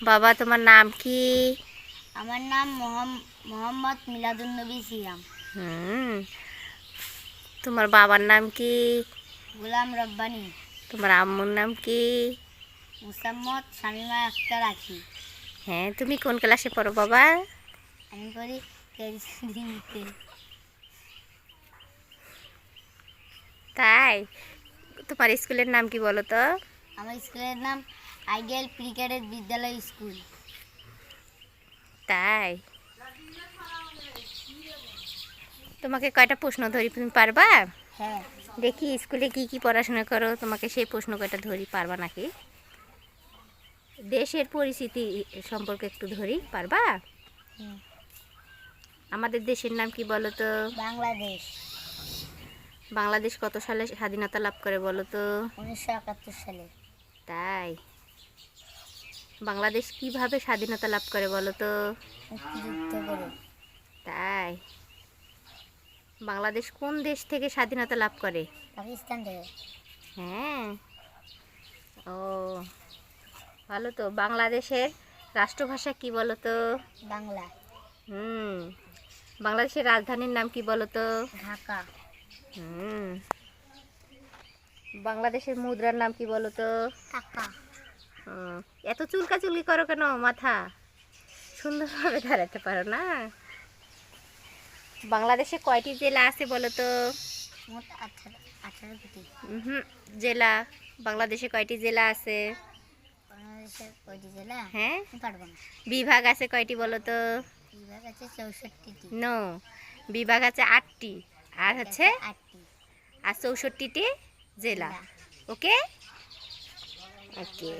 বাবা তোমার নাম কি? আমার নাম মোহাম্মদ মিলাদুন নবী সিয়াম। হুম। তোমার বাবার নাম কি? গোলাম রব্বানি। তোমার আম্মুর নাম কি? মুসাম্মদ শামিমা আক্তার আখি। হ্যাঁ, তুমি কোন ক্লাসে পড়ো বাবা? আমি করি কেজিতে। তাই? তোমার স্কুলের নাম কি বলো তো? আমার স্কুলের নাম আইডিয়াল প্রি ক্যাডেট বিদ্যালয় স্কুল। তাই? তোমাকে কয়টা প্রশ্ন ধরি, তুমি পারবা? হ্যাঁ। দেখি স্কুলে কি কি পড়াশোনা করো, তোমাকে সেই প্রশ্ন কয়টা ধরি, পারবা নাকি? দেশের পরিস্থিতি সম্পর্কে একটু ধরি, পারবা? আমাদের দেশের নাম কি বলো তো? বাংলাদেশ। বাংলাদেশ কত সালে স্বাধীনতা লাভ করে বলো তো? 1971 সালে। তাই? বাংলাদেশ কিভাবে স্বাধীনতা লাভ করে বলো তো? মুক্তিযুদ্ধ করে। তাই? বাংলাদেশ কোন দেশ থেকে স্বাধীনতা লাভ করে? পাকিস্তান থেকে। হ্যাঁ। ও, ভালো তো। বাংলাদেশের রাষ্ট্রভাষা কি বলো তো? বাংলা। হুম। বাংলাদেশের রাজধানীর নাম কি বলো তো? ঢাকা। হুম। বাংলাদেশের মুদ্রার নাম কি বলো তো? টাকা। এত চুলকাচুলকি করো কেন? মাথা সুন্দরভাবে দাঁড়াতে পারো না? বাংলাদেশে কয়টি জেলা আছে বলো তো? মোট 18টি। জেলা। বাংলাদেশে কয়টি জেলা আছে? বাংলাদেশের কয়টি জেলা? হ্যাঁ। পারবো না। বিভাগ আছে কয়টি বলো তো? বিভাগ আছে 64টি। নো, বিভাগ আছে 8টি, আর হচ্ছে 8টি, আর 64টি জেলা। ওকে ওকে।